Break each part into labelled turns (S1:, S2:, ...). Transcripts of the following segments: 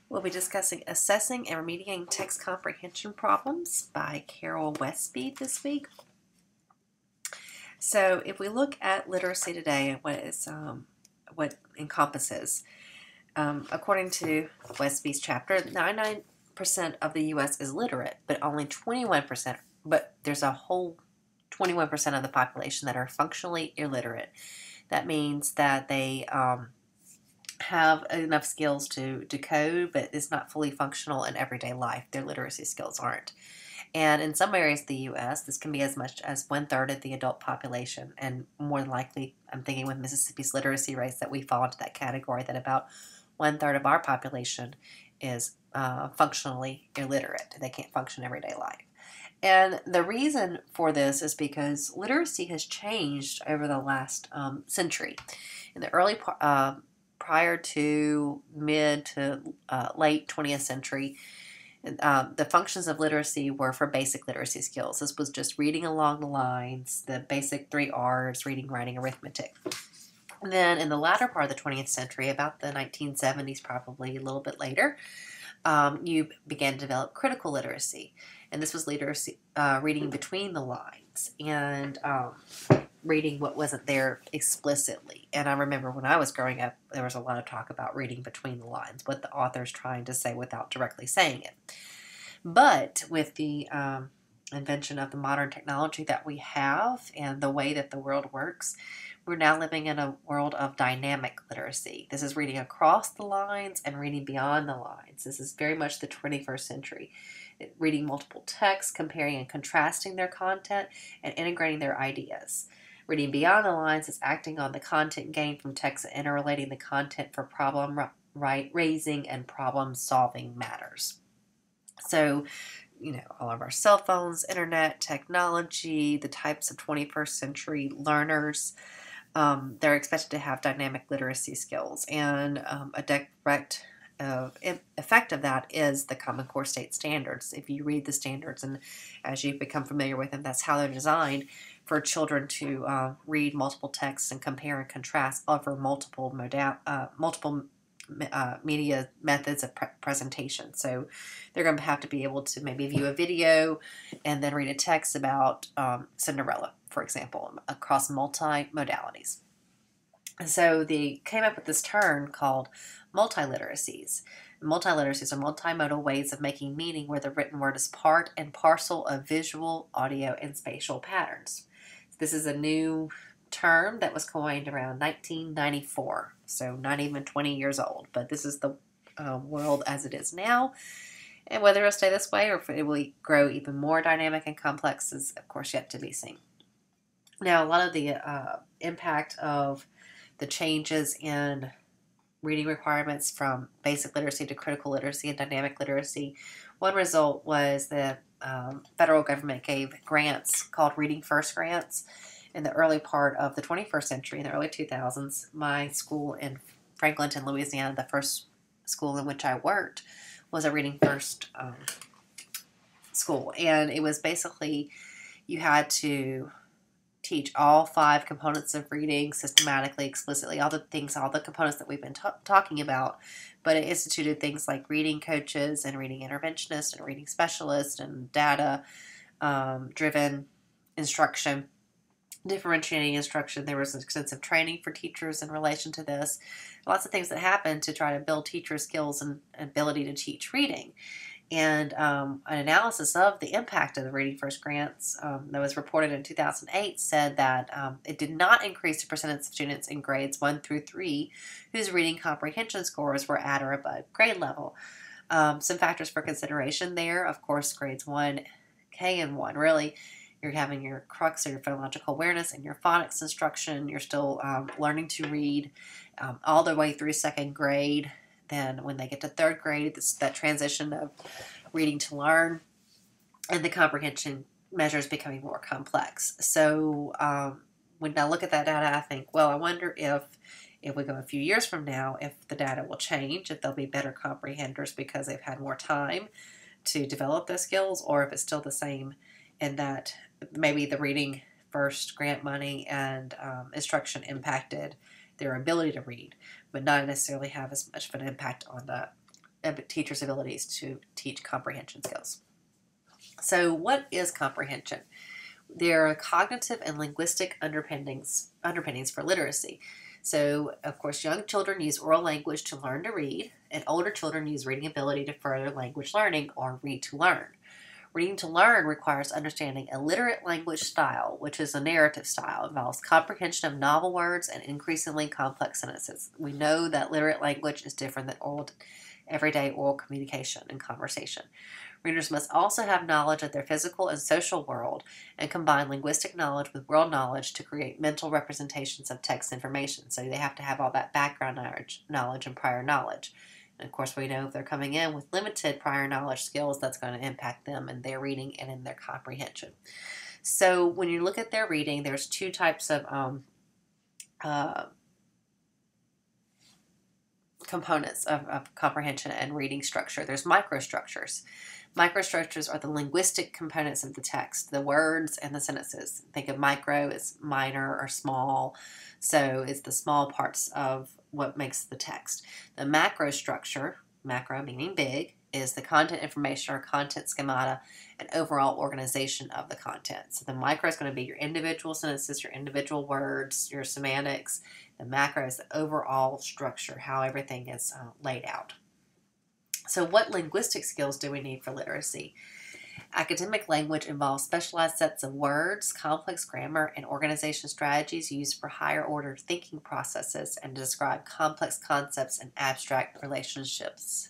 S1: We'll be discussing Assessing and Remediating Text Comprehension Problems by Carol Westby this week. So if we look at literacy today and what encompasses, according to Westby's chapter, 99% of the U.S. is literate, but only 21%, but there's a whole 21% of the population that are functionally illiterate. That means that they have enough skills to decode, but it's not fully functional in everyday life. Their literacy skills aren't. And in some areas of the U.S., this can be as much as 1/3 of the adult population. And more than likely, I'm thinking with Mississippi's literacy rates that we fall into that category, that about 1/3 of our population is functionally illiterate. They can't function in everyday life. And the reason for this is because literacy has changed over the last century. In the early prior to mid to late 20th century, the functions of literacy were for basic literacy skills. This was just reading along the lines, the basic 3 R's, reading, writing, arithmetic. And then in the latter part of the 20th century, about the 1970s, probably a little bit later, you began to develop critical literacy. And this was literacy, reading between the lines and reading what wasn't there explicitly. And I remember when I was growing up, there was a lot of talk about reading between the lines, what the author's trying to say without directly saying it. But with the invention of the modern technology that we have and the way that the world works, we're now living in a world of dynamic literacy. This is reading across the lines and reading beyond the lines. This is very much the 21st century. Reading multiple texts, comparing and contrasting their content, and integrating their ideas. Reading beyond the lines is acting on the content gained from text and interrelating the content for problem raising and problem solving matters. So, all of our cell phones, internet, technology, the types of 21st century learners, they're expected to have dynamic literacy skills. And a direct effect of that is the Common Core State Standards. If you read the standards and as you become familiar with them, that's how they're designed for children to read multiple texts and compare and contrast over multiple media methods of presentation. So they're going to have to be able to maybe view a video and then read a text about Cinderella, for example, across multi-modalities. So they came up with this term called multiliteracies. Multiliteracies are multimodal ways of making meaning where the written word is part and parcel of visual, audio, and spatial patterns. This is a new term that was coined around 1994, so not even 20 years old, but this is the world as it is now. And whether it'll stay this way or if it will grow even more dynamic and complex is, of course, yet to be seen. Now, a lot of the impact of the changes in reading requirements from basic literacy to critical literacy and dynamic literacy, one result was the federal government gave grants called Reading First grants in the early part of the 21st century, in the early 2000s. My school in Franklinton, Louisiana, the first school in which I worked, was a Reading First school. And it was basically, you had to teach all 5 components of reading systematically, explicitly, all the components that we've been talking about. But it instituted things like reading coaches and reading interventionists and reading specialists and data driven instruction, differentiating instruction. There was extensive training for teachers in relation to this. Lots of things that happened to try to build teacher skills and ability to teach reading. And an analysis of the impact of the Reading First grants that was reported in 2008 said that it did not increase the percentage of students in grades 1 through 3 whose reading comprehension scores were at or above grade level. Some factors for consideration there, of course, grades 1, K and 1, really. You're having your crux or your phonological awareness and your phonics instruction. You're still learning to read all the way through 2nd grade. Then when they get to 3rd grade, it's that transition of reading to learn and the comprehension measures becoming more complex. So when I look at that data, I think, well, I wonder if we go a few years from now, if the data will change, if they'll be better comprehenders because they've had more time to develop those skills, or if it's still the same in that maybe the Reading First grant money and instruction impacted their ability to read, but not necessarily have as much of an impact on the a teacher's abilities to teach comprehension skills. So what is comprehension? There are cognitive and linguistic underpinnings for literacy. So, of course, young children use oral language to learn to read, and older children use reading ability to further language learning or read to learn. Reading to learn requires understanding a literate language style, which is a narrative style. It involves comprehension of novel words and increasingly complex sentences. We know that literate language is different than everyday oral communication and conversation. Readers must also have knowledge of their physical and social world and combine linguistic knowledge with world knowledge to create mental representations of text information. So they have to have all that background knowledge and prior knowledge. And of course, we know if they're coming in with limited prior knowledge skills, that's going to impact them in their reading and in their comprehension. So when you look at their reading, there's two types of components of comprehension and reading structure. There's microstructures. Microstructures are the linguistic components of the text, the words and the sentences. Think of micro as minor or small, so it's the small parts of what makes the text. The macrostructure, macro meaning big, is the content information or content schemata and overall organization of the content. So the micro is going to be your individual sentences, your individual words, your semantics. The macro is the overall structure, how everything is laid out. So what linguistic skills do we need for literacy? Academic language involves specialized sets of words, complex grammar, and organization strategies used for higher order thinking processes and to describe complex concepts and abstract relationships.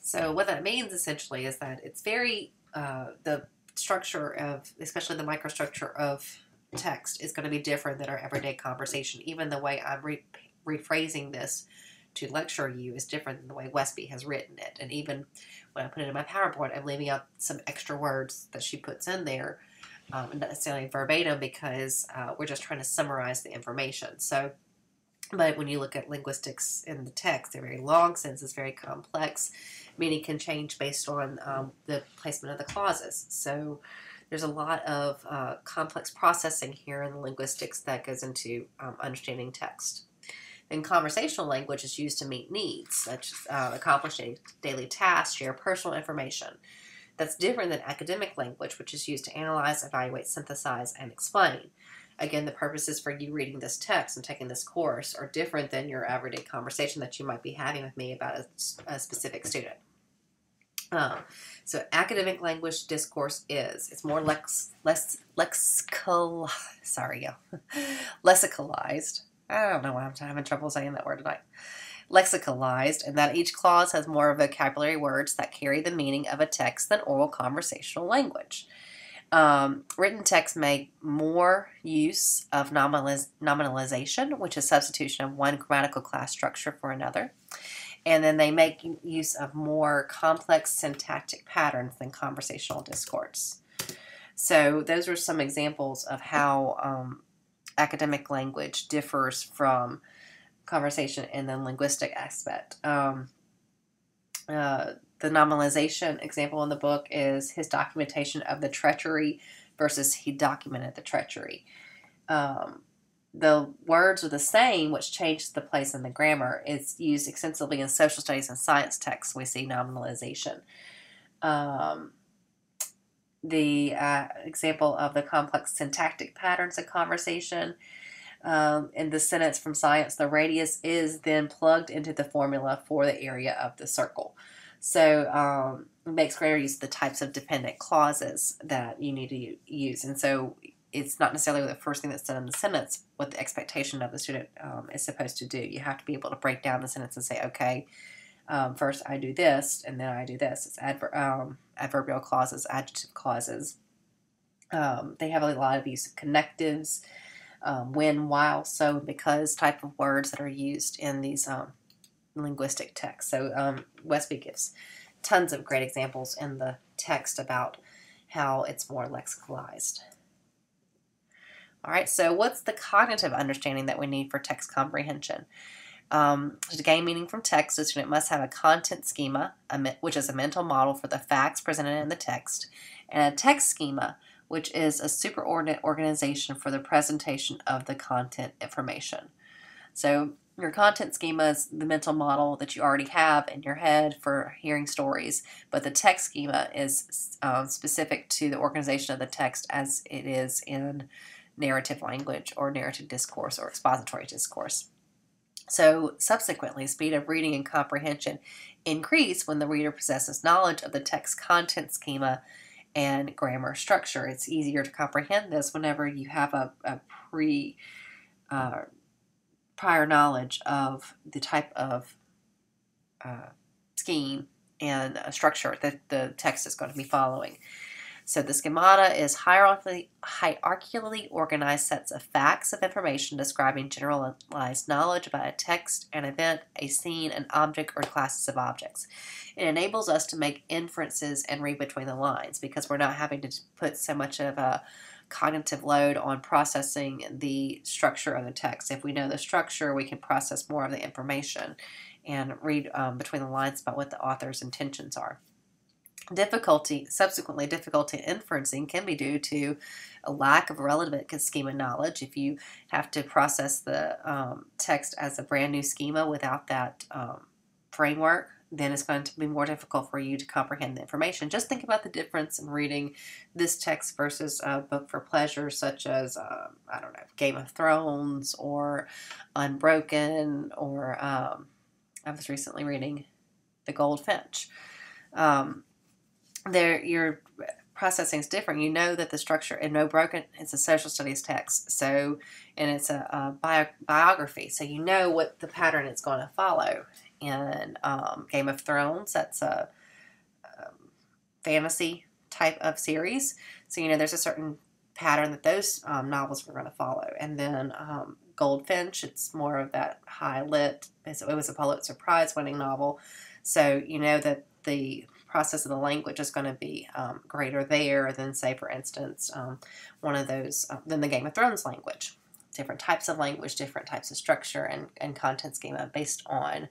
S1: So what that means essentially is that it's very, the structure of, especially the microstructure of text is going to be different than our everyday conversation. Even the way I'm rephrasing this to lecture you is different than the way Westby has written it. And even when I put it in my PowerPoint, I'm leaving out some extra words that she puts in there, not necessarily verbatim, because we're just trying to summarize the information. So, but when you look at linguistics in the text, they're very long sentences, very complex. Meaning can change based on the placement of the clauses. So there's a lot of complex processing here in the linguistics that goes into understanding text. Then conversational language is used to meet needs, such as accomplishing daily tasks, share personal information. That's different than academic language, which is used to analyze, evaluate, synthesize, and explain. Again, the purposes for you reading this text and taking this course are different than your everyday conversation that you might be having with me about a specific student. So academic language discourse it's more lexicalized. I don't know why I'm having trouble saying that word tonight. Lexicalized, and that each clause has more vocabulary words that carry the meaning of a text than oral conversational language. Written texts make more use of nominalization, which is substitution of one grammatical class structure for another. And then they make use of more complex syntactic patterns than conversational discourse. So those are some examples of how academic language differs from conversation in the linguistic aspect. The nominalization example in the book is his documentation of the treachery versus he documented the treachery. The words are the same, which changes the place in the grammar. It's used extensively in social studies and science texts. We see nominalization. The example of the complex syntactic patterns of conversation. In the sentence from science, the radius is then plugged into the formula for the area of the circle. So it makes greater use of the types of dependent clauses that you need to use. And so it's not necessarily the first thing that's said in the sentence what the expectation of the student is supposed to do. You have to be able to break down the sentence and say, okay, first I do this, and then I do this. It's adverbial clauses, adjective clauses. They have a lot of use of connectives, when, while, so, because type of words that are used in these linguistic texts. So Westby gives tons of great examples in the text about how it's more lexicalized. All right, so what's the cognitive understanding that we need for text comprehension? To gain meaning from text, the student must have a content schema, which is a mental model for the facts presented in the text, and a text schema, which is a superordinate organization for the presentation of the content information. So Your content schema is the mental model that you already have in your head for hearing stories, but the text schema is specific to the organization of the text as it is in narrative language or narrative discourse or expository discourse. So subsequently, speed of reading and comprehension increase when the reader possesses knowledge of the text content schema and grammar structure. It's easier to comprehend this whenever you have a prior knowledge of the type of scheme and structure that the text is going to be following. So the schemata is hierarchically organized sets of facts of information describing generalized knowledge about a text, an event, a scene, an object, or classes of objects. It enables us to make inferences and read between the lines because we're not having to put so much of a cognitive load on processing the structure of the text. If we know the structure, we can process more of the information and read between the lines about what the author's intentions are. Subsequently, difficulty in inferencing can be due to a lack of relevant schema knowledge. If you have to process the text as a brand new schema without that framework, then it's going to be more difficult for you to comprehend the information. Just think about the difference in reading this text versus a book for pleasure, such as, I don't know, Game of Thrones or Unbroken, or I was recently reading The Goldfinch. Your processing is different. You know that the structure in No Broken, it's a social studies text, so, and it's a biography, so you know what the pattern it's going to follow. In Game of Thrones, that's a fantasy type of series, so you know there's a certain pattern that those novels were going to follow. And then Goldfinch, it's more of that high lit, it was a Pulitzer Prize winning novel, so you know that the process of the language is going to be greater there than, say, for instance, one of those, than the Game of Thrones language. Different types of language, different types of structure and content schema based on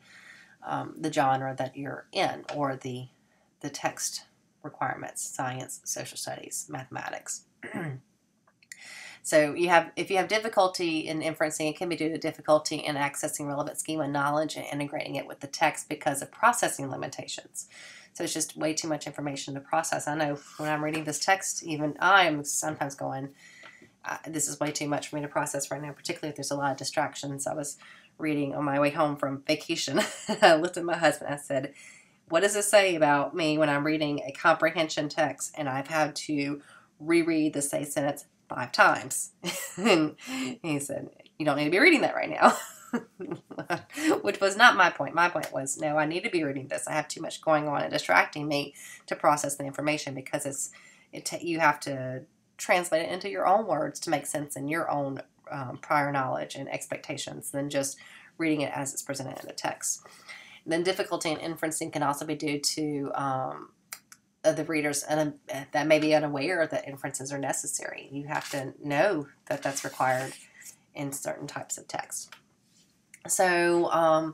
S1: the genre that you're in, or the text requirements: science, social studies, mathematics. So if you have difficulty in inferencing, it can be due to difficulty in accessing relevant schema knowledge and integrating it with the text because of processing limitations. So it's just way too much information to process. I know when I'm reading this text, even I am sometimes going, this is way too much for me to process right now, particularly if there's a lot of distractions. I was reading on my way home from vacation. I looked at my husband. I said, what does this say about me when I'm reading a comprehension text and I've had to reread the same sentence 5 times? And he said, you don't need to be reading that right now. Which was not my point. My point was, no, I need to be reading this. I have too much going on and distracting me to process the information, because you have to translate it into your own words to make sense in your own prior knowledge and expectations than just reading it as it's presented in the text. And then difficulty in inferencing can also be due to the readers that may be unaware that inferences are necessary. You have to know that that's required in certain types of text. So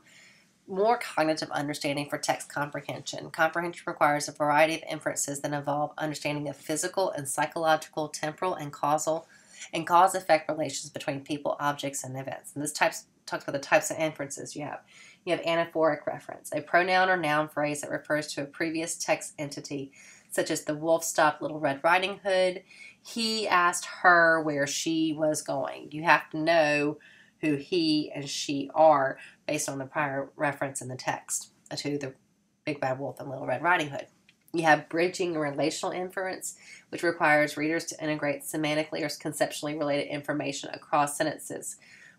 S1: more cognitive understanding for text comprehension. Comprehension requires a variety of inferences that involve understanding of physical and psychological, temporal, and cause-effect relations between people, objects, and events. And this talks about the types of inferences you have. You have anaphoric reference, a pronoun or noun phrase that refers to a previous text entity, such as the wolf stopped Little Red Riding Hood. He asked her where she was going. You have to know who he and she are based on the prior reference in the text to the Big Bad Wolf and Little Red Riding Hood. You have bridging and relational inference, which requires readers to integrate semantically or conceptually related information across sentences.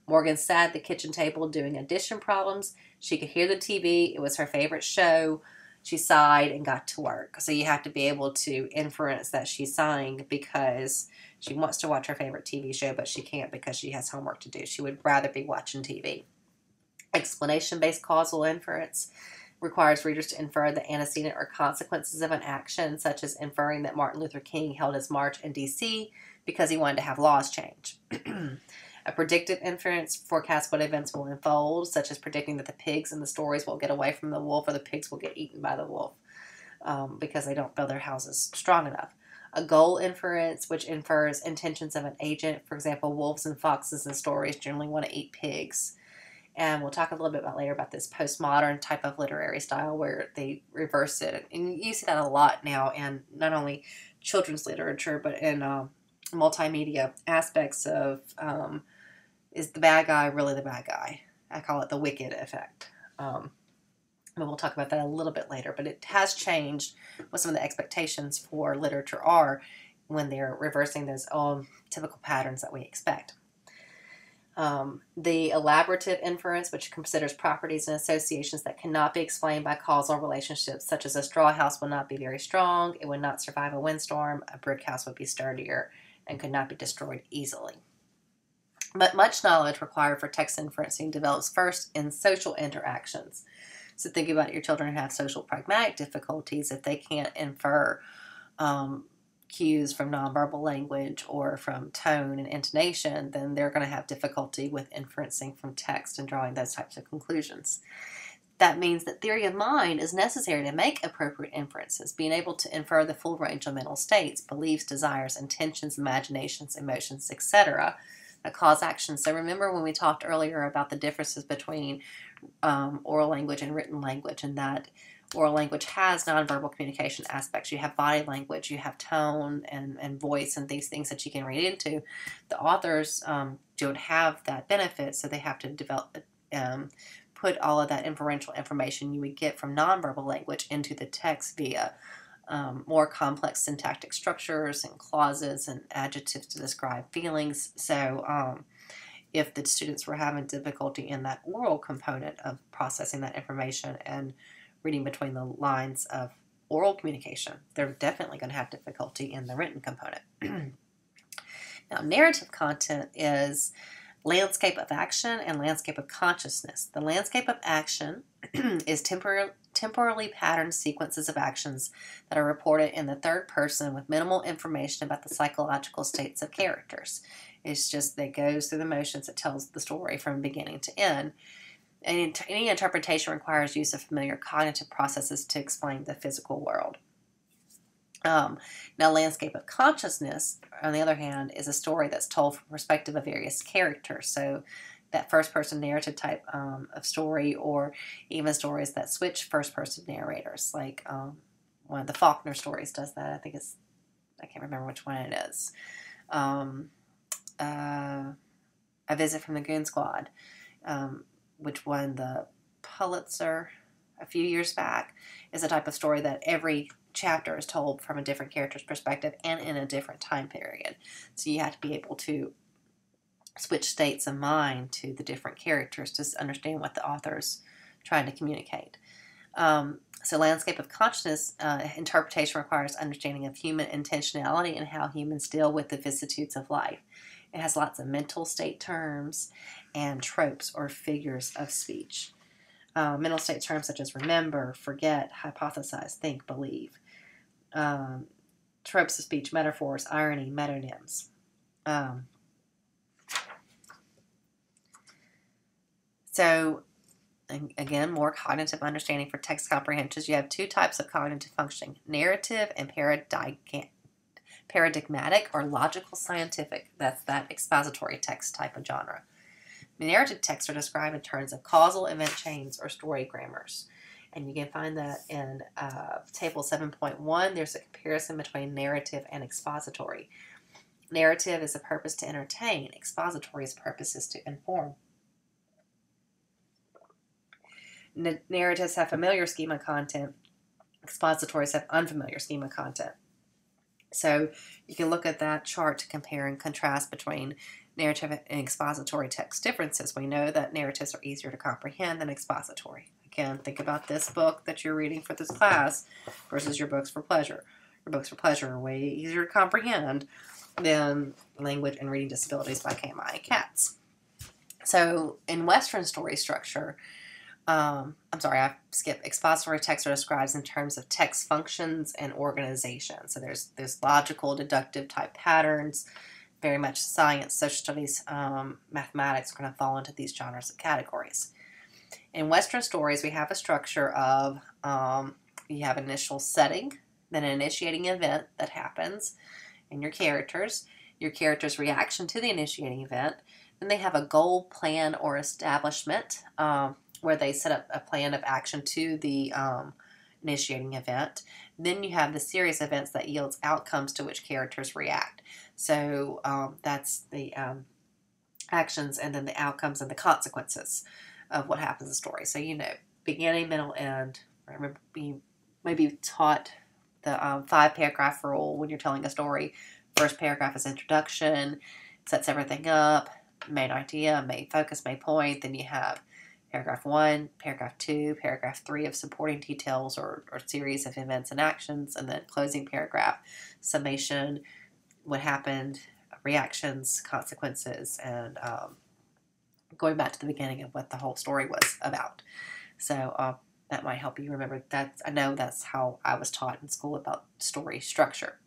S1: Morgan sat at the kitchen table doing addition problems. She could hear the TV. It was her favorite show. She sighed and got to work. So you have to be able to inference that she's sighing because she wants to watch her favorite TV show, but she can't because she has homework to do. She would rather be watching TV. Explanation-based causal inference requires readers to infer the antecedent or consequences of an action, such as inferring that Martin Luther King held his march in D.C. because he wanted to have laws changed. A predictive inference forecasts what events will unfold, such as predicting that the pigs in the stories will get away from the wolf or the pigs will get eaten by the wolf because they don't build their houses strong enough. A goal inference, which infers intentions of an agent. For example, wolves and foxes in stories generally want to eat pigs. And we'll talk a little bit about later about this postmodern type of literary style where they reverse it. And you see that a lot now in not only children's literature, but in multimedia aspects of is the bad guy really the bad guy? I call it the wicked effect. And we'll talk about that a little bit later, but it has changed what some of the expectations for literature are when they're reversing those typical patterns that we expect. The elaborative inference, which considers properties and associations that cannot be explained by causal relationships, such as a straw house will not be very strong, it would not survive a windstorm, a brick house would be sturdier, and could not be destroyed easily. But much knowledge required for text inferencing develops first in social interactions. So think about your children who have social pragmatic difficulties. If they can't infer cues from nonverbal language or from tone and intonation, then they're going to have difficulty with inferencing from text and drawing those types of conclusions. That means that theory of mind is necessary to make appropriate inferences, being able to infer the full range of mental states, beliefs, desires, intentions, imaginations, emotions, etc., that cause action. So remember when we talked earlier about the differences between oral language and written language, and that oral language has nonverbal communication aspects. You have body language, you have tone and voice and these things that you can read into. The authors don't have that benefit, so they have to develop, put all of that inferential information you would get from nonverbal language into the text via more complex syntactic structures and clauses and adjectives to describe feelings. So if the students were having difficulty in that oral component of processing that information and reading between the lines of oral communication, they're definitely going to have difficulty in the written component. Now, narrative content is landscape of action and landscape of consciousness. The landscape of action is temporally patterned sequences of actions that are reported in the third person with minimal information about the psychological states of characters. It's just that it goes through the motions. It tells the story from beginning to end. And any interpretation requires use of familiar cognitive processes to explain the physical world. Now, landscape of consciousness, on the other hand, is a story that's told from the perspective of various characters. So that first-person narrative type of story, or even stories that switch first-person narrators, like one of the Faulkner stories does that. I can't remember which one it is. A Visit from the Goon Squad, which won the Pulitzer a few years back, is a type of story that every chapter is told from a different character's perspective and in a different time period. So you have to be able to switch states of mind to the different characters to understand what the author's trying to communicate. So landscape of consciousness interpretation requires understanding of human intentionality and how humans deal with the vicissitudes of life. It has lots of mental state terms and tropes or figures of speech. Mental state terms such as remember, forget, hypothesize, think, believe. Tropes of speech, metaphors, irony, metonyms. So, again, more cognitive understanding for text comprehensions. You have two types of cognitive functioning, narrative and paradigmatic or logical scientific. That's that expository text type of genre. Narrative texts are described in terms of causal event chains or story grammars. And you can find that in Table 7.1. There's a comparison between narrative and expository. Narrative is a purpose to entertain. Expository's purpose is to inform. Narratives have familiar schema content. Expositories have unfamiliar schema content. So you can look at that chart to compare and contrast between narrative and expository text differences. We know that narratives are easier to comprehend than expository. Again, think about this book that you're reading for this class versus your books for pleasure. Your books for pleasure are way easier to comprehend than Language and Reading Disabilities by K.M.I. Katz. So in Western story structure, I skipped. Expository text are described in terms of text functions and organization. So there's logical, deductive type patterns. Very much science, social studies, mathematics are going to fall into these genres of categories. In Western stories, we have a structure of you have an initial setting, then an initiating event that happens, and your characters' reaction to the initiating event, Then they have a goal, plan, or establishment, where they set up a plan of action to the initiating event. Then you have the series events that yields outcomes to which characters react. So that's the actions, and then the outcomes and the consequences of what happens in the story. So, you know, beginning, middle, end. I remember being maybe taught the 5-paragraph rule when you're telling a story. First paragraph is introduction, sets everything up, main idea, main focus, main point. Then you have paragraph 1, paragraph 2, paragraph 3 of supporting details or series of events and actions, and then closing paragraph, summation, what happened, reactions, consequences, and going back to the beginning of what the whole story was about. So that might help you remember that. I know that's how I was taught in school about story structure.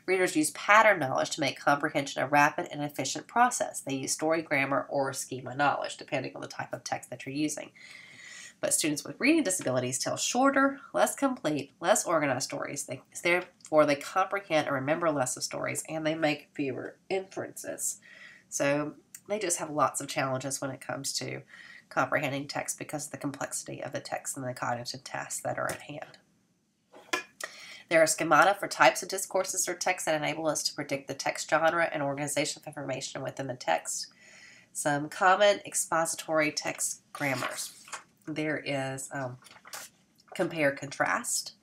S1: Readers use pattern knowledge to make comprehension a rapid and efficient process. They use story grammar or schema knowledge, depending on the type of text that you're using. But students with reading disabilities tell shorter, less complete, less organized stories. Therefore, they comprehend and remember less of stories, and they make fewer inferences. So they just have lots of challenges when it comes to comprehending text because of the complexity of the text and the cognitive tasks that are at hand. There are schemata for types of discourses or text that enable us to predict the text genre and organization of information within the text. Some common expository text grammars. There is compare, contrast,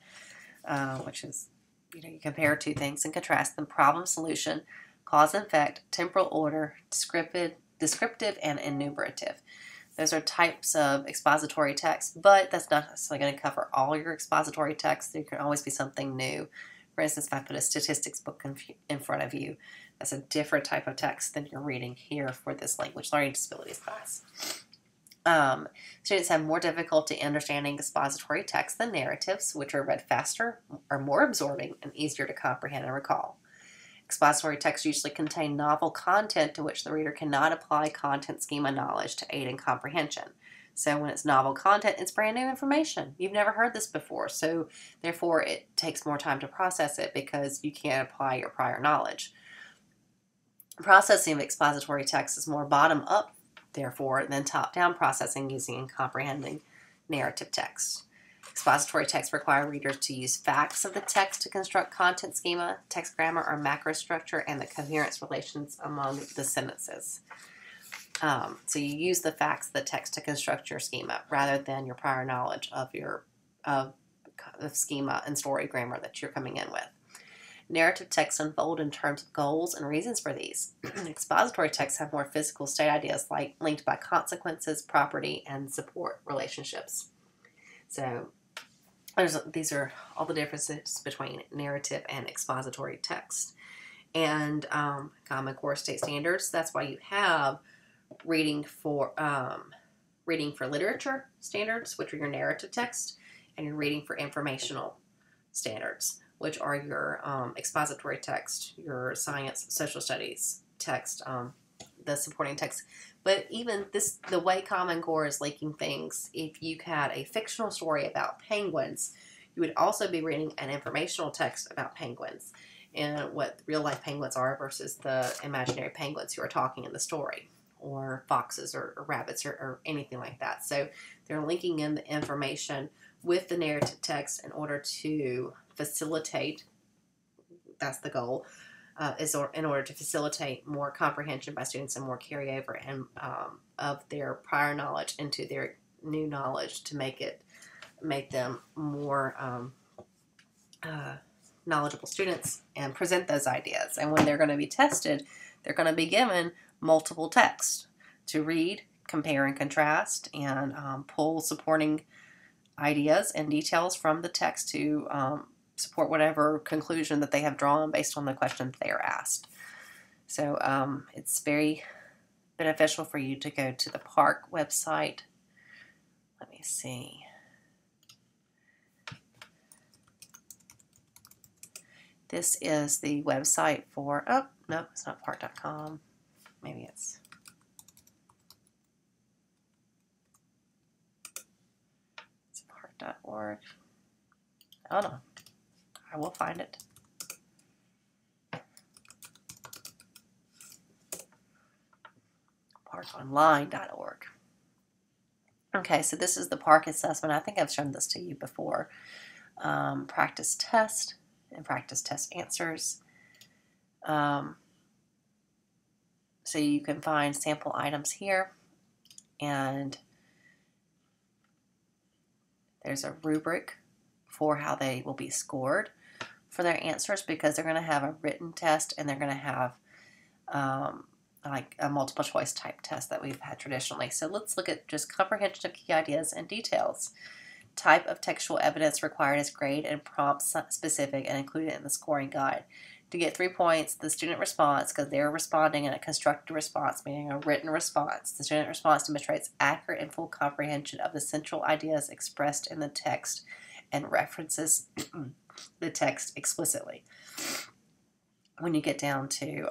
S1: which is, you compare two things and contrast them. Problem, solution, cause and effect, temporal order, descriptive, and enumerative. Those are types of expository text, but that's not necessarily going to cover all your expository text. There can always be something new. For instance, if I put a statistics book in front of you, that's a different type of text than you're reading here for this language learning disabilities class. Students have more difficulty understanding expository text than narratives, which are read faster, are more absorbing, and easier to comprehend and recall. Expository texts usually contain novel content to which the reader cannot apply content schema knowledge to aid in comprehension. So when it's novel content, it's brand new information. You've never heard this before, so therefore it takes more time to process it because you can't apply your prior knowledge. Processing of expository text is more bottom-up, therefore, than top-down processing using and comprehending narrative text. Expository texts require readers to use facts of the text to construct content schema, text grammar or macro structure, and the coherence relations among the sentences. So you use the facts of the text to construct your schema rather than your prior knowledge of your schema and story grammar that you're coming in with. Narrative texts unfold in terms of goals and reasons for these. Expository texts have more physical state ideas like linked by consequences, property, and support relationships. So these are all the differences between narrative and expository text. And Common Core State Standards, that's why you have reading for literature standards, which are your narrative text, and your reading for informational standards, which are your expository text, your science, social studies text, the supporting text. But even the way Common Core is linking things, if you had a fictional story about penguins, you would also be reading an informational text about penguins and what real life penguins are versus the imaginary penguins who are talking in the story, or foxes or rabbits or anything like that. So they're linking in the information with the narrative text in order to facilitate, that's the goal, in order to facilitate more comprehension by students and more carryover and of their prior knowledge into their new knowledge to make them more knowledgeable students and present those ideas. And when they're going to be tested, they're going to be given multiple texts to read, compare and contrast, and pull supporting ideas and details from the text to support whatever conclusion that they have drawn based on the questions they are asked. So it's very beneficial for you to go to the PARC website. Let me see. This is the website for, oh, no, it's not PARC.com. Maybe it's PARC.org. I don't know. I will find it. parkonline.org. Okay, so this is the PARC assessment. I think I've shown this to you before. Practice test and practice test answers. So you can find sample items here, and there's a rubric for how they will be scored for their answers, because they're going to have a written test and they're going to have like a multiple choice type test that we've had traditionally. So let's look at just comprehension of key ideas and details. Type of textual evidence required is grade and prompt specific and included in the scoring guide. To get 3 points, the student response, because they're responding in a constructed response, meaning a written response. The student response demonstrates accurate and full comprehension of the central ideas expressed in the text and references the text explicitly. When you get down to,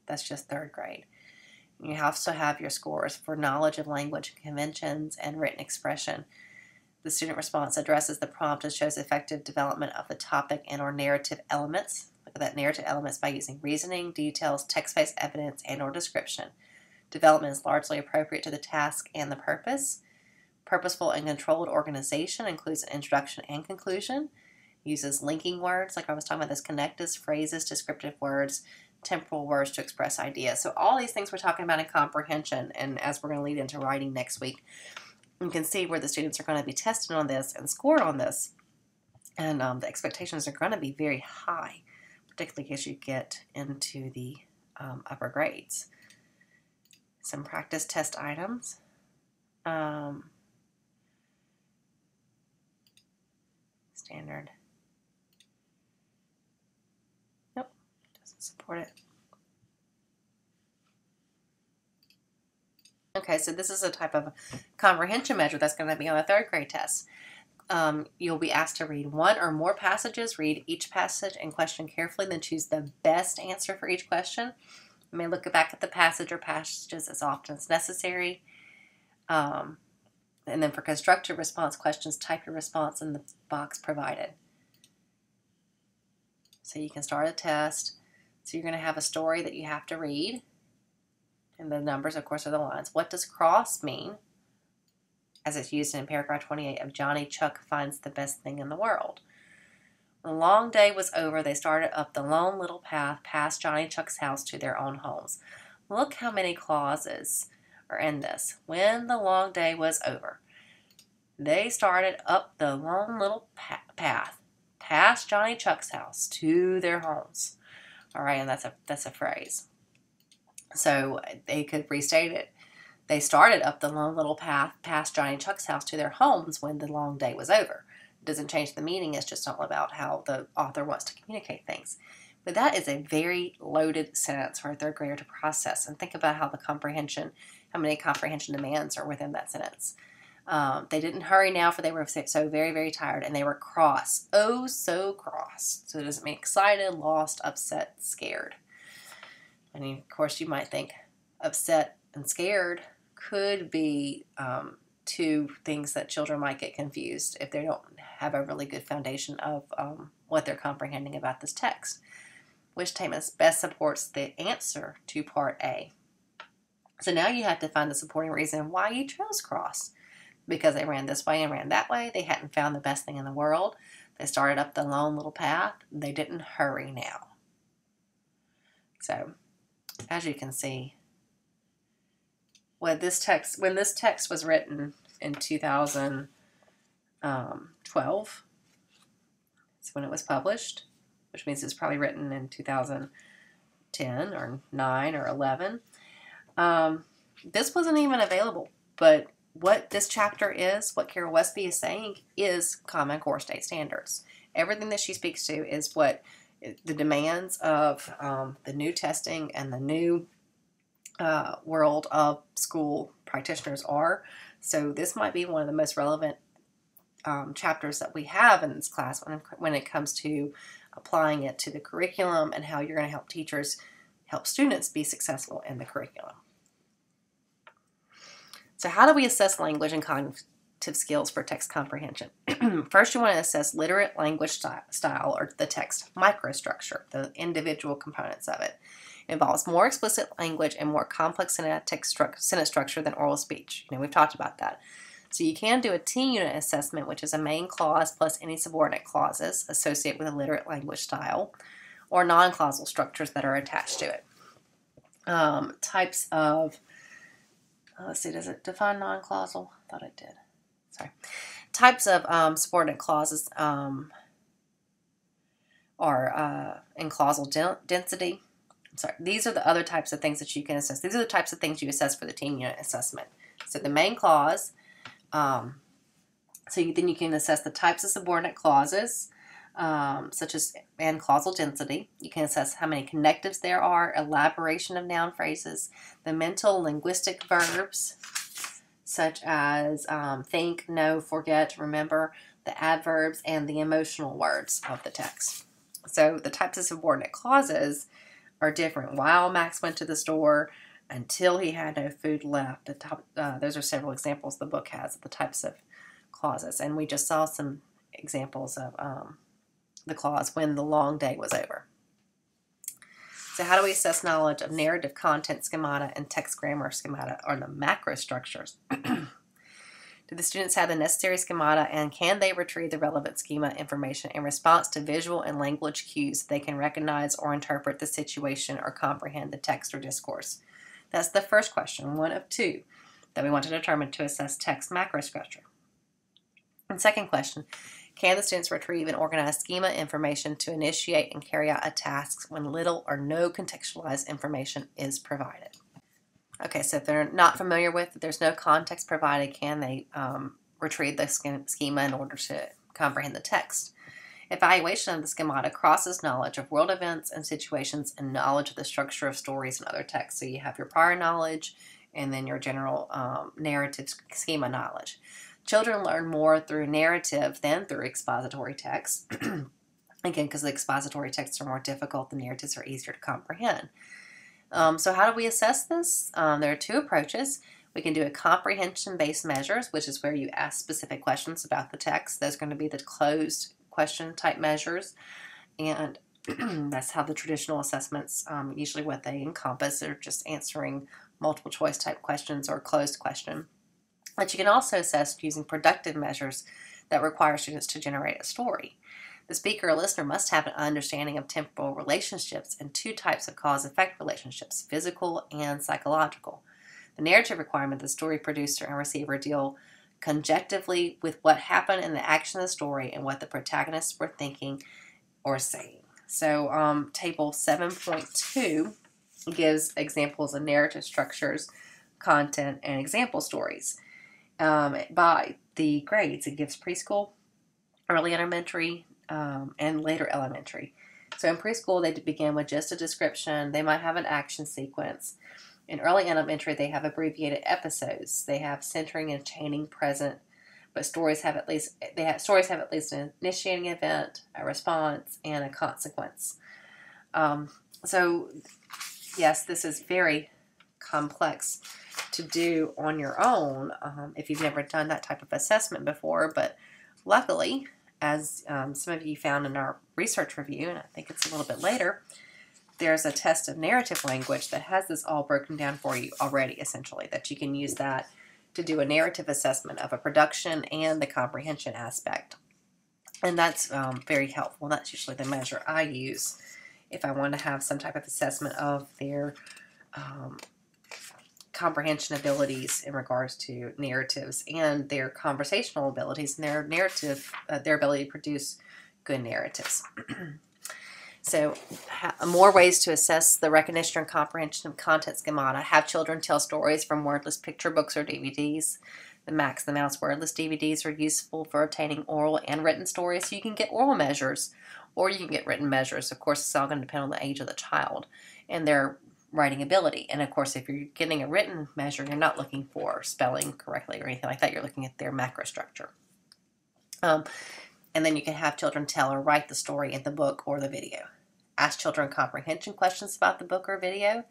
S1: that's just 3rd grade. You also have your scores for knowledge of language conventions and written expression. The student response addresses the prompt and shows effective development of the topic and or narrative elements. Look at that, narrative elements, by using reasoning, details, text-based evidence, and or description. Development is largely appropriate to the task and the purpose. Purposeful and controlled organization includes an introduction and conclusion. Uses linking words, like I was talking about, this connectives, phrases, descriptive words, temporal words to express ideas. So all these things we're talking about in comprehension, and as we're going to lead into writing next week, you can see where the students are going to be tested on this and scored on this. And the expectations are going to be very high, particularly as you get into the upper grades. Some practice test items. Standard. Nope, doesn't support it. Okay, so this is a type of comprehension measure that's going to be on the 3rd grade test. You'll be asked to read 1 or more passages, read each passage and question carefully, then choose the best answer for each question. You may look back at the passage or passages as often as necessary. And then for constructive response questions, type your response in the box provided. So you can start a test. So you're going to have a story that you have to read. And the numbers, of course, are the lines. What does cross mean? As it's used in paragraph 28 of Johnny Chuck finds the best thing in the world. When the long day was over, they started up the lone little path past Johnny Chuck's house to their own homes. Look how many clauses are in this. When the long day was over, they started up the lone little path past Johnny Chuck's house to their homes. All right, and that's a phrase. So they could restate it. They started up the lone little path past Johnny Chuck's house to their homes when the long day was over. It doesn't change the meaning. It's just all about how the author wants to communicate things. But that is a very loaded sentence for a 3rd grader to process. And think about how many comprehension demands are within that sentence. They didn't hurry now, for they were so very, very tired, and they were cross. Oh, so cross. So does it mean excited, lost, upset, scared? And of course, you might think upset and scared could be 2 things that children might get confused if they don't have a really good foundation of what they're comprehending about this text. Which statement best supports the answer to part A? So now you have to find the supporting reason why you chose cross. Because they ran this way and ran that way. They hadn't found the best thing in the world. They started up the lone little path. They didn't hurry now. So, as you can see, when this text was written in 2012, that's when it was published, which means it's probably written in 2010 or 9 or 11. This wasn't even available, but what this chapter is, what Carol Westby is saying, is Common Core State Standards. Everything that she speaks to is what the demands of the new testing and the new world of school practitioners are. So this might be one of the most relevant chapters that we have in this class when it comes to applying it to the curriculum and how you're going to help students be successful in the curriculum. So how do we assess language and cognitive skills for text comprehension? First, you want to assess literate language style, or the text microstructure, the individual components of it. involves more explicit language and more complex sentence structure than oral speech. We've talked about that. So you can do a teen unit assessment, which is a main clause plus any subordinate clauses associated with a literate language style, or non-clausal structures that are attached to it. Types of, let's see, does it define non-clausal? I thought it did. Sorry. Types of subordinate clauses are in clausal density. Sorry, these are the other types of things that you can assess. These are the types of things you assess for the teen unit assessment. So the main clause, then you can assess the types of subordinate clauses, such as and clausal density. You can assess how many connectives there are, elaboration of noun phrases, the mental linguistic verbs, such as think, know, forget, remember, the adverbs, and the emotional words of the text. So the types of subordinate clauses are different. While Max went to the store, until he had no food left. Those are several examples the book has of the types of clauses. And we just saw some examples of the clause when the long day was over. So how do we assess knowledge of narrative content schemata and text grammar schemata, or the macro structures? Do the students have the necessary schemata, and can they retrieve the relevant schema information in response to visual and language cues so they can recognize or interpret the situation or comprehend the text or discourse? That's the first question, one of two, that we want to determine to assess text macro structure. And second question, can the students retrieve and organize schema information to initiate and carry out a task when little or no contextualized information is provided? Okay, so if they're not familiar with it, there's no context provided, can they retrieve the schema in order to comprehend the text? Evaluation of the schemata crosses knowledge of world events and situations and knowledge of the structure of stories and other texts. So you have your prior knowledge and then your general narrative schema knowledge. Children learn more through narrative than through expository text. Again, because the expository texts are more difficult, the narratives are easier to comprehend. So how do we assess this? There are two approaches. We can do a comprehension-based measures, which is where you ask specific questions about the text. Those are going to be the closed question type measures. And that's how the traditional assessments, usually what they encompass, are just answering multiple choice type questions or closed question. But you can also assess using productive measures that require students to generate a story. The speaker or listener must have an understanding of temporal relationships and two types of cause-effect relationships, physical and psychological. The narrative requirement, the story producer and receiver deal conjectively with what happened in the action of the story and what the protagonists were thinking or saying. So table 7.2 gives examples of narrative structures, content, and example stories. By the grades, it gives preschool, early elementary, and later elementary. So in preschool, they begin with just a description. They might have an action sequence. In early elementary, they have abbreviated episodes. They have centering and chaining present, but stories have at least an initiating event, a response, and a consequence. So yes, this is very complex to do on your own if you've never done that type of assessment before, but luckily, as some of you found in our research review, and I think it's a little bit later, there's a test of narrative language that has this all broken down for you already, essentially, that you can use that to do a narrative assessment of a production and the comprehension aspect. And that's very helpful. That's usually the measure I use if I want to have some type of assessment of their comprehension abilities in regards to narratives and their conversational abilities and their ability to produce good narratives. So more ways to assess the recognition and comprehension of content schemata. Have children tell stories from wordless picture books or DVDs. The Max the Mouse wordless DVDs are useful for obtaining oral and written stories. So you can get oral measures or you can get written measures. Of course, it's all going to depend on the age of the child and their writing ability. And of course, if you're getting a written measure, you're not looking for spelling correctly or anything like that. You're looking at their macro structure. And then you can have children tell or write the story in the book or the video. Ask children comprehension questions about the book or video.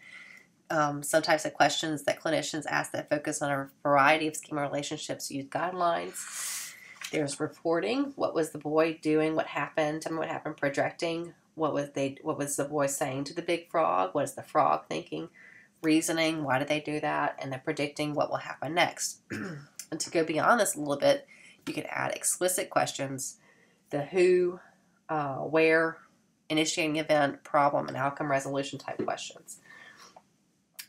S1: Some types of questions that clinicians ask that focus on a variety of schema relationships use guidelines. There's reporting. What was the boy doing? What happened? Tell me what happened. Projecting. what was the boy saying to the big frog? What is the frog thinking? Reasoning, why did they do that? And then predicting what will happen next. And to go beyond this a little bit, you can add explicit questions, the who, where, initiating event, problem, and outcome resolution type questions.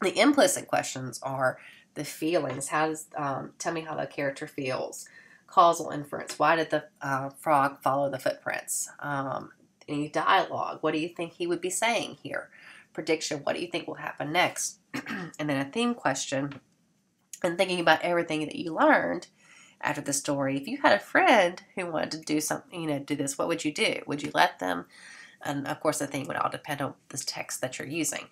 S1: The implicit questions are the feelings. How does tell me how the character feels. Causal inference. Why did the frog follow the footprints? Any dialogue. What do you think he would be saying here? Prediction. What do you think will happen next? And then a theme question. And thinking about everything that you learned after the story. If you had a friend who wanted to do something, do this, what would you do? Would you let them? And of course, the theme would all depend on the text that you're using.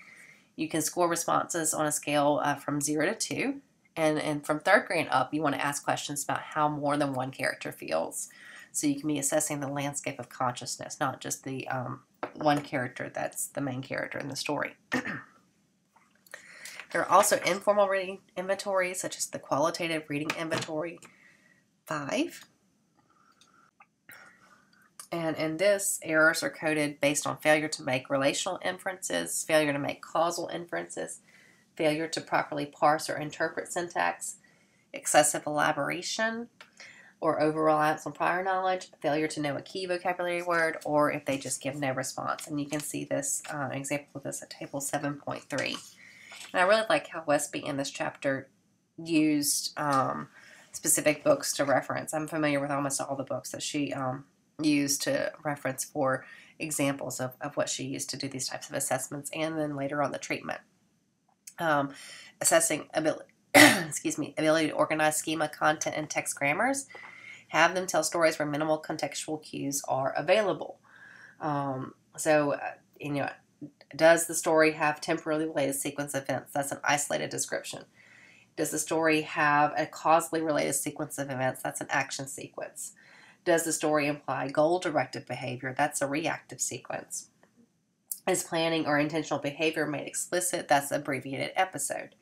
S1: You can score responses on a scale from 0 to 2. And from 3rd grade up, you want to ask questions about how more than one character feels. So you can be assessing the landscape of consciousness, not just the one character that's the main character in the story. There are also informal reading inventories, such as the qualitative reading inventory 5. And in this, errors are coded based on failure to make relational inferences, failure to make causal inferences, failure to properly parse or interpret syntax, excessive elaboration, or over-reliance on prior knowledge, failure to know a key vocabulary word, or if they just give no response. And you can see this example of this at table 7.3. And I really like how Westby in this chapter used specific books to reference. I'm familiar with almost all the books that she used to reference for examples of what she used to do these types of assessments, and then later on the treatment. Assessing ability, ability to organize schema, content, and text grammars. Have them tell stories where minimal contextual cues are available. Does the story have temporally related sequence events? That's an isolated description. Does the story have a causally related sequence of events? That's an action sequence. Does the story imply goal-directed behavior? That's a reactive sequence. Is planning or intentional behavior made explicit? That's an abbreviated episode.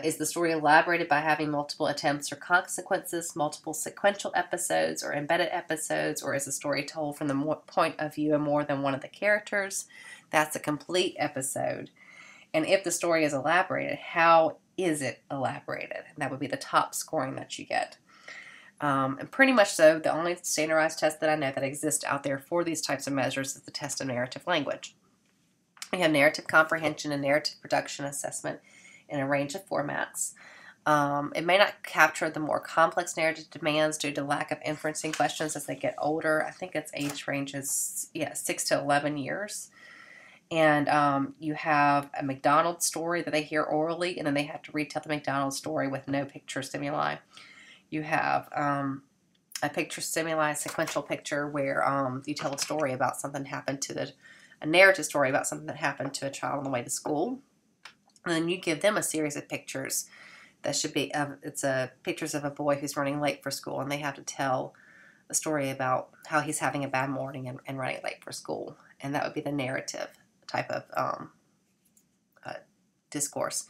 S1: Is the story elaborated by having multiple attempts or consequences, multiple sequential episodes or embedded episodes, or is the story told from the point of view of more than one of the characters? That's a complete episode. And if the story is elaborated, how is it elaborated? And that would be the top scoring that you get. And pretty much so, the only standardized test that I know that exists out there for these types of measures is the test of narrative language. We have narrative comprehension and narrative production assessment in a range of formats. It may not capture the more complex narrative demands due to lack of inferencing questions as they get older. I think its age range is 6 to 11 years. And you have a McDonald's story that they hear orally, and then they have to retell the McDonald's story with no picture stimuli. You have a picture stimuli, sequential picture, where you tell a story about something happened to a narrative story about something that happened to a child on the way to school. And then you give them a series of pictures that should be, pictures of a boy who's running late for school, and they have to tell a story about how he's having a bad morning and running late for school. And that would be the narrative type of discourse.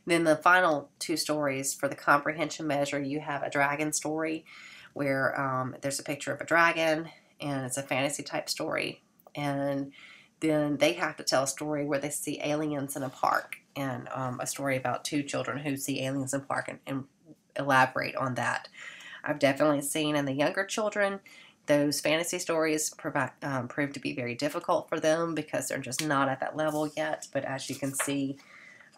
S1: And then the final 2 stories for the comprehension measure, you have a dragon story where there's a picture of a dragon, and it's a fantasy type story. And then they have to tell a story where they see aliens in a park, and a story about 2 children who see aliens in a park and elaborate on that. I've definitely seen in the younger children, those fantasy stories prove to be very difficult for them because they're just not at that level yet. But as you can see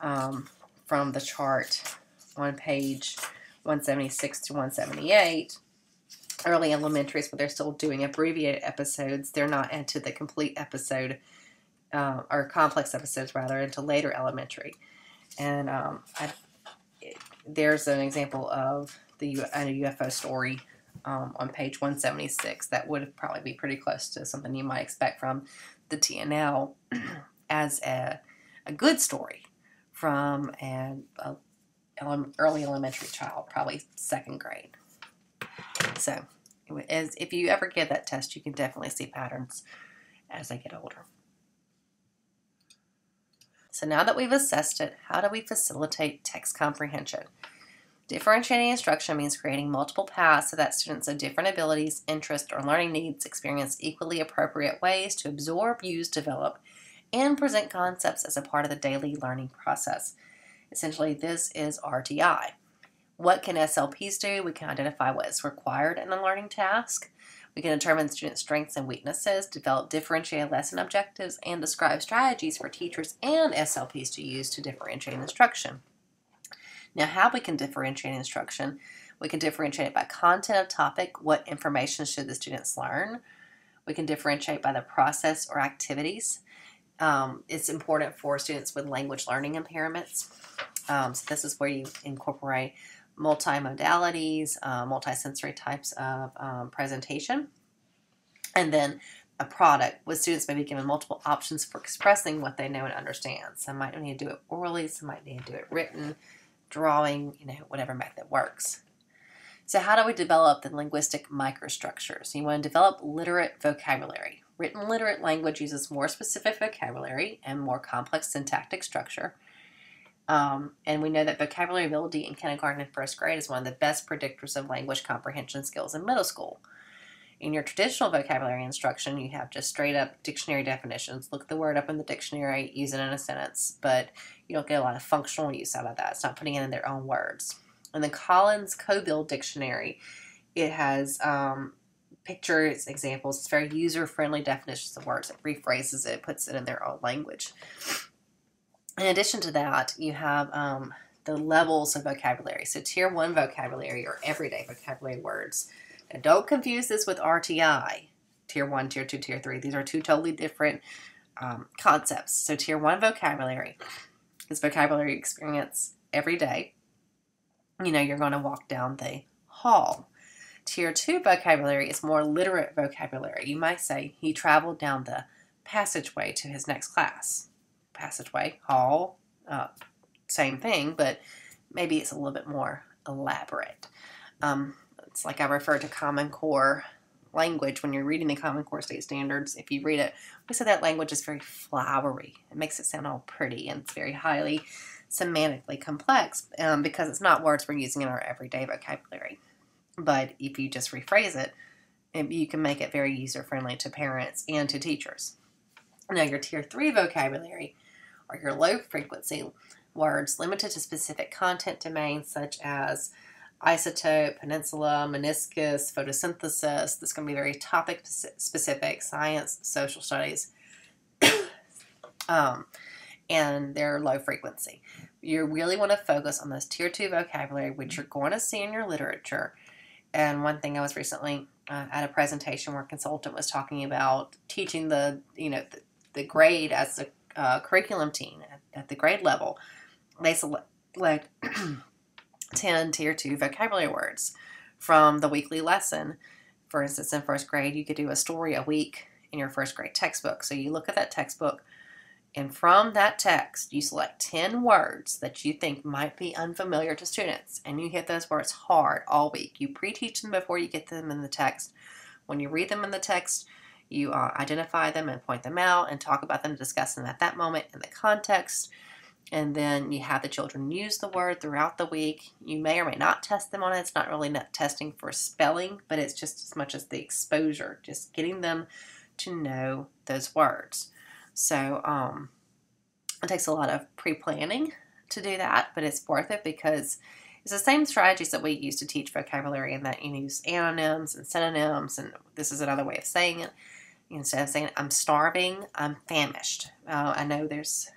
S1: from the chart on page 176 to 178, early elementaries, where they're still doing abbreviated episodes, they're not into the complete episode, or complex episodes rather, into later elementary. And there's an example of a UFO story on page 176 that would probably be pretty close to something you might expect from the TNL as a good story from an early elementary child, probably 2nd grade. So if you ever get that test, you can definitely see patterns as they get older. So now that we've assessed it, how do we facilitate text comprehension? Differentiating instruction means creating multiple paths so that students of different abilities, interests, or learning needs experience equally appropriate ways to absorb, use, develop, and present concepts as a part of the daily learning process. Essentially, this is RTI. What can SLPs do? We can identify what is required in a learning task. We can determine student strengths and weaknesses, develop differentiated lesson objectives, and describe strategies for teachers and SLPs to use to differentiate instruction. Now, how we can differentiate instruction, we can differentiate it by content of topic, what information should the students learn. We can differentiate by the process or activities. It's important for students with language learning impairments. So this is where you incorporate multimodalities, multisensory types of presentation. And then a product with students may be given multiple options for expressing what they know and understand. Some might need to do it orally, some might need to do it written, drawing, whatever method works. So how do we develop the linguistic microstructures? You want to develop literate vocabulary. Written literate language uses more specific vocabulary and more complex syntactic structure. And we know that vocabulary ability in kindergarten and first grade is one of the best predictors of language comprehension skills in middle school. In your traditional vocabulary instruction, you have just straight up dictionary definitions. Look the word up in the dictionary, use it in a sentence, but you don't get a lot of functional use out of that. It's not putting it in their own words. In the Collins Coville Dictionary, it has pictures, examples. It's very user-friendly definitions of words. It rephrases it, puts it in their own language. In addition to that, you have the levels of vocabulary. So Tier 1 vocabulary or everyday vocabulary words. Now, don't confuse this with RTI. Tier 1, Tier 2, Tier 3. These are two totally different concepts. So Tier 1 vocabulary is vocabulary experience every day. You're going to walk down the hall. Tier 2 vocabulary is more literate vocabulary. You might say he traveled down the passageway to his next class. Passageway, hall, same thing, but maybe it's a little bit more elaborate. It's like I referred to Common Core language. When you're reading the Common Core State Standards, if you read it, we say that language is very flowery. It makes it sound all pretty, and it's very highly semantically complex because it's not words we're using in our everyday vocabulary. But if you just rephrase it, you can make it very user-friendly to parents and to teachers. Now, your Tier 3 vocabulary are your low-frequency words limited to specific content domains such as isotope, peninsula, meniscus, photosynthesis. This is going to be very topic-specific, science, social studies, and they're low frequency. You really want to focus on this Tier 2 vocabulary, which you're going to see in your literature. And one thing I was recently at a presentation where a consultant was talking about teaching the grade as a curriculum team at the grade level. They select 10 Tier 2 vocabulary words from the weekly lesson. For instance, in first grade, you could do a story a week in your first grade textbook. So you look at that textbook, and from that text, you select 10 words that you think might be unfamiliar to students, and you hit those words hard all week. You pre-teach them before you get them in the text. When you read them in the text, you identify them and point them out and talk about them, discuss them at that moment in the context. And then you have the children use the word throughout the week. You may or may not test them on it. It's not really testing for spelling, but it's just as much as the exposure, just getting them to know those words. So it takes a lot of pre-planning to do that, but it's worth it because it's the same strategies that we use to teach vocabulary, in that you use antonyms and synonyms, and this is another way of saying it. Instead of saying, I'm starving, I'm famished. I know there was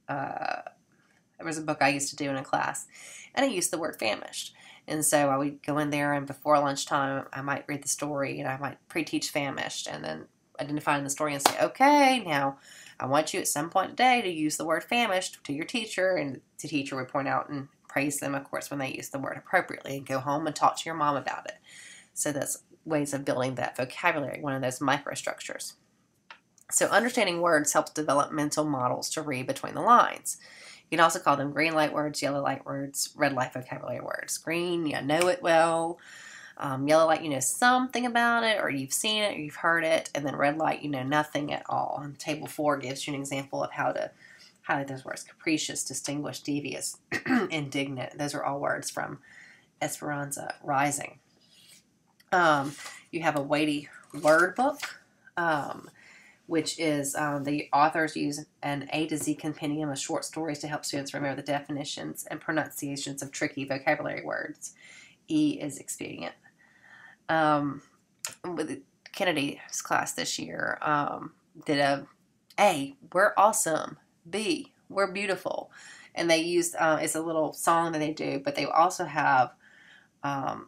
S1: a book I used to do in a class, and I used the word famished. And so I would go in there, and before lunchtime, I might read the story, and I might pre-teach famished, and then identify in the story and say, okay, now I want you at some point today to use the word famished to your teacher, and the teacher would point out and praise them, of course, when they use the word appropriately, and go home and talk to your mom about it. So that's ways of building that vocabulary, one of those microstructures. So understanding words helps develop mental models to read between the lines. You can also call them green light words, yellow light words, red light vocabulary words. Green, you know it well. Yellow light, you know something about it, or you've seen it, or you've heard it. And then red light, you know nothing at all. And table 4 gives you an example of how to highlight those words. Capricious, distinguished, devious, indignant. Those are all words from Esperanza Rising. You have a weighty word book, which is the authors use an A to Z compendium of short stories to help students remember the definitions and pronunciations of tricky vocabulary words. E is expedient. With Kennedy's class this year, did A, we're awesome. B, we're beautiful. And they used, it's a little song that they do, but they also have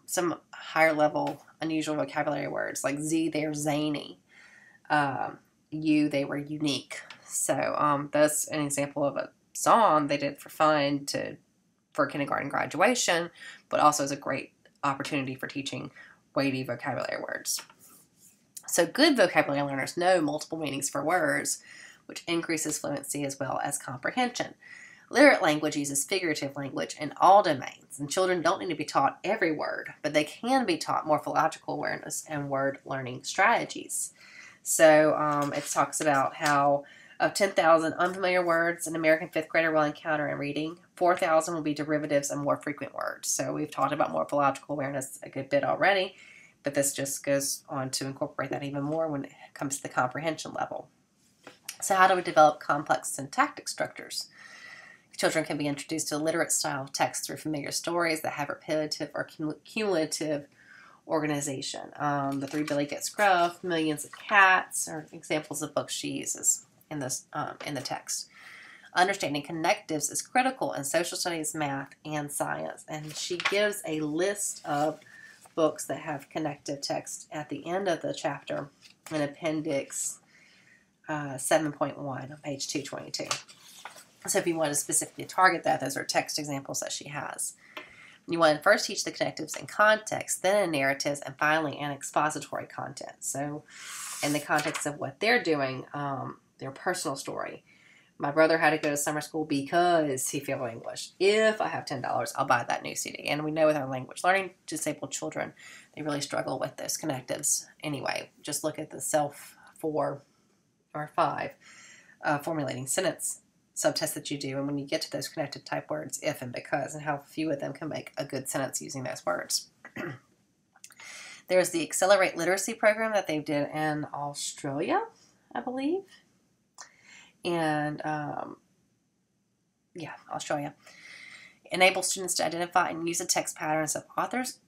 S1: some higher level unusual vocabulary words like Z, they're zany. U, they were unique. So that's an example of a song they did for fun for kindergarten graduation, but also is a great opportunity for teaching weighty vocabulary words. So good vocabulary learners know multiple meanings for words, which increases fluency as well as comprehension. Literate language uses figurative language in all domains, and children don't need to be taught every word, but they can be taught morphological awareness and word learning strategies. So it talks about how of 10,000 unfamiliar words an American fifth grader will encounter in reading, 4,000 will be derivatives and more frequent words. So we've talked about morphological awareness a good bit already, but this just goes on to incorporate that even more when it comes to the comprehension level. So how do we develop complex syntactic structures? Children can be introduced to a literate style of text through familiar stories that have repetitive or cumulative organization. The Three Billy Gets Gruff, Millions of Cats are examples of books she uses in the text. Understanding connectives is critical in social studies, math, and science. And she gives a list of books that have connective text at the end of the chapter in Appendix 7.1 on page 222. So if you want to specifically target that, those are text examples that she has. You want to first teach the connectives in context, then in narratives, and finally in expository content. So in the context of what they're doing, their personal story. My brother had to go to summer school because he failed English. If I have $10, I'll buy that new CD. And we know with our language learning disabled children, they really struggle with those connectives anyway. Just look at the self 4 or 5 formulating sentence subtests that you do, and when you get to those connective type words, if and because, and how few of them can make a good sentence using those words. There's the Accelerate Literacy program that they did in Australia, I believe. And, Australia. Enable students to identify and use the text patterns of authors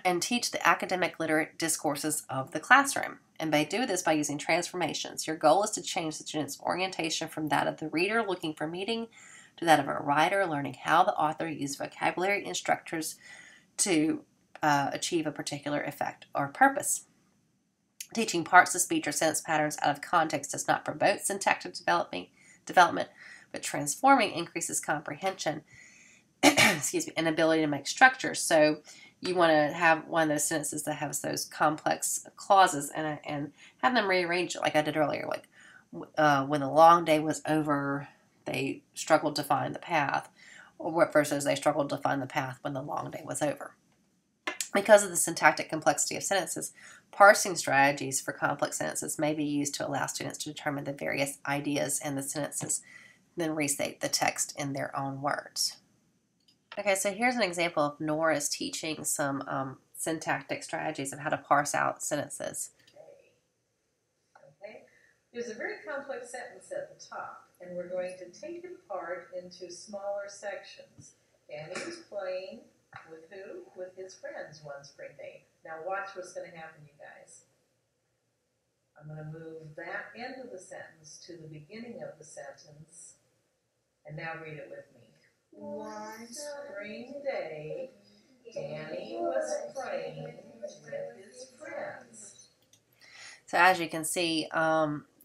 S1: and teach the academic literate discourses of the classroom. And they do this by using transformations. Your goal is to change the student's orientation from that of the reader looking for meaning to that of a writer learning how the author used vocabulary and structures to achieve a particular effect or purpose. Teaching parts of speech or sentence patterns out of context does not promote syntactic development, but transforming increases comprehension and ability to make structures. So you want to have one of those sentences that has those complex clauses and have them rearrange it like I did earlier. Like when the long day was over, they struggled to find the path, or versus they struggled to find the path when the long day was over. Because of the syntactic complexity of sentences, parsing strategies for complex sentences may be used to allow students to determine the various ideas in the sentences, then restate the text in their own words. Okay, so here's an example of Nora's teaching some syntactic strategies of how to parse out sentences.
S2: Okay. There's a very complex sentence at the top, and we're going to take it apart into smaller sections. Danny was playing with who? With his friends one spring day. Now watch what's going to happen, you guys. I'm going to move that end of the sentence to the beginning of the sentence, and now read it with me. One spring day, Danny was playing with his friends.
S1: So as you can see,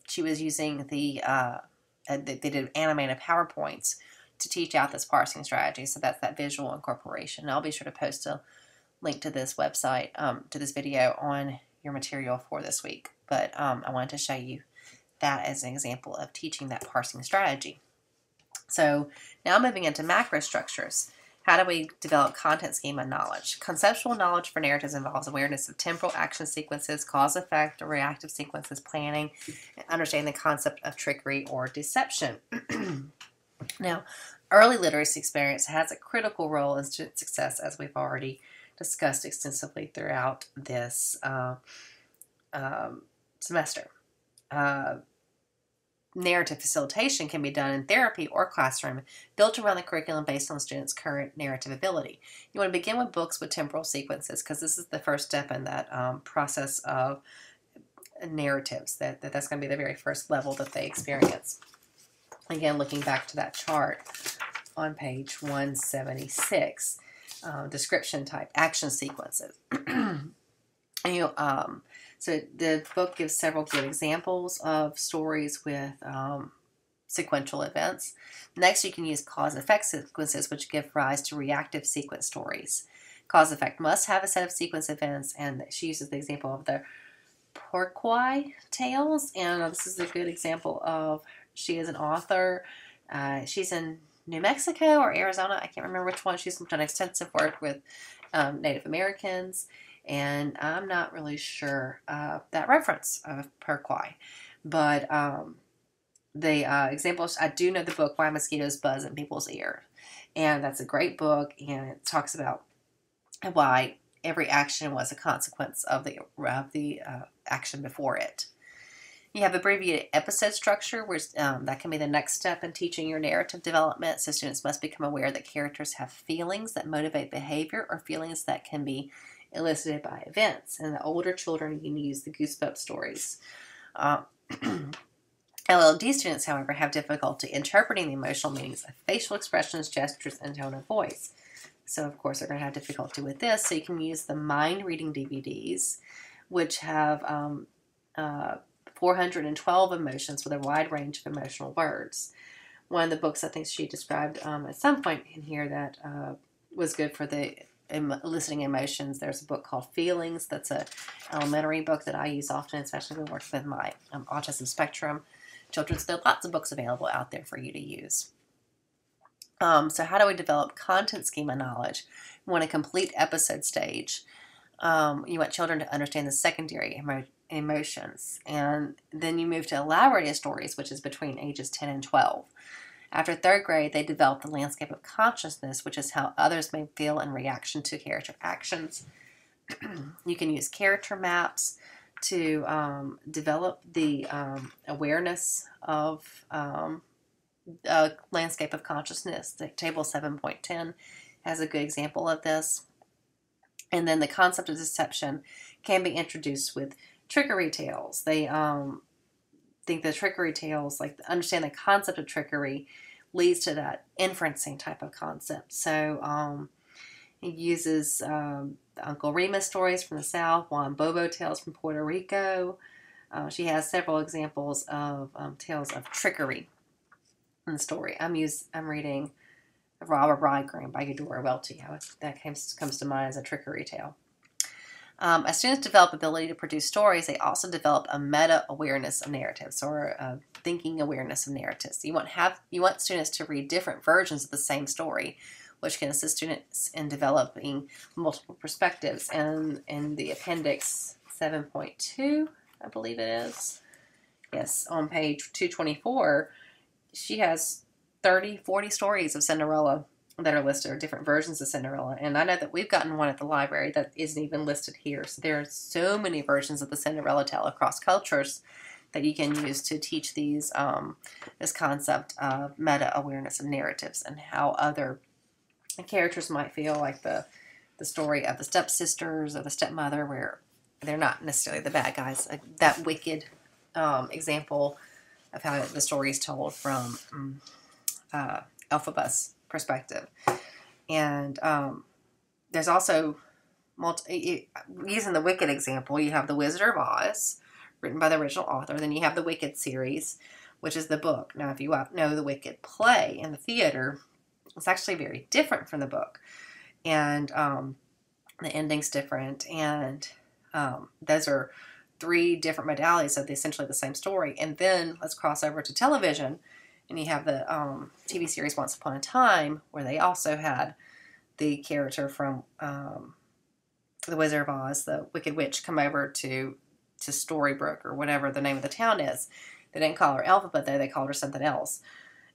S1: she was using they did animated PowerPoints to teach out this parsing strategy. So that's that visual incorporation. And I'll be sure to post a link to this website, to this video on your material for this week. But I wanted to show you that as an example of teaching that parsing strategy. So now moving into macro structures. How do we develop content schema knowledge? Conceptual knowledge for narratives involves awareness of temporal action sequences, cause-effect or reactive sequences, planning, and understanding the concept of trickery or deception. Now, early literacy experience has a critical role in student success, as we've already discussed extensively throughout this semester. Narrative facilitation can be done in therapy or classroom, built around the curriculum based on the student's current narrative ability. You want to begin with books with temporal sequences, because this is the first step in that process of narratives. That's going to be the very first level that they experience. Again, looking back to that chart on page 176, description type, action sequences. So the book gives several good examples of stories with sequential events. Next, you can use cause-effect sequences, which give rise to reactive sequence stories. Cause-effect must have a set of sequence events, and she uses the example of the Porquois tales, and this is a good example of, she is an author. She's in New Mexico or Arizona, I can't remember which one. She's done extensive work with Native Americans, and I'm not really sure that reference of Porquois, but the examples, I do know the book Why Mosquitoes Buzz in People's Ear, and that's a great book, and it talks about why every action was a consequence of the action before it. You have abbreviated episode structure, where that can be the next step in teaching your narrative development. So students must become aware that characters have feelings that motivate behavior, or feelings that can be elicited by events. And the older children, you can use the goosebump stories. LLD students, however, have difficulty interpreting the emotional meanings of facial expressions, gestures, and tone of voice. So, of course, they're going to have difficulty with this. So you can use the mind reading DVDs, which have 412 emotions with a wide range of emotional words. One of the books I think she described at some point in here that was good for the eliciting emotions, there's a book called Feelings. That's an elementary book that I use often, especially when working with my autism spectrum children. So there are lots of books available out there for you to use. So how do we develop content schema knowledge? You want a complete episode stage. You want children to understand the secondary emotions. And then you move to elaborated stories, which is between ages 10 and 12. After third grade, they develop the landscape of consciousness, which is how others may feel in reaction to character actions. You can use character maps to develop the awareness of landscape of consciousness. The table 7.10 has a good example of this. And then the concept of deception can be introduced with trickery tales. They think the trickery tales, like understand the concept of trickery, leads to that inferencing type of concept. So it uses Uncle Remus stories from the South, Juan Bobo tales from Puerto Rico. She has several examples of tales of trickery in the story. I'm reading Robber Bridegroom by Eudora Welty. That comes to mind as a trickery tale. As students develop ability to produce stories, they also develop a meta-awareness of narratives, or a thinking awareness of narratives. You want students to read different versions of the same story, which can assist students in developing multiple perspectives. And in the appendix 7.2, I believe it is, yes, on page 224, she has 40 stories of Cinderella that are listed, or different versions of Cinderella. And I know that we've gotten one at the library that isn't even listed here. So there are so many versions of the Cinderella tale across cultures that you can use to teach these this concept of meta-awareness of narratives, and how other characters might feel, like the story of the stepsisters or the stepmother, where they're not necessarily the bad guys. That wicked example of how the story is told from Elphabet's perspective. And there's also, using the Wicked example, you have The Wizard of Oz, written by the original author. Then you have the Wicked series, which is the book. Now, if you know the Wicked play in the theater, it's actually very different from the book. And the ending's different. And those are 3 different modalities of essentially the same story. And then let's cross over to television. And you have the TV series Once Upon a Time, where they also had the character from The Wizard of Oz, the Wicked Witch, come over to Storybrooke, or whatever the name of the town is. They didn't call her Alphabet, though. They called her something else.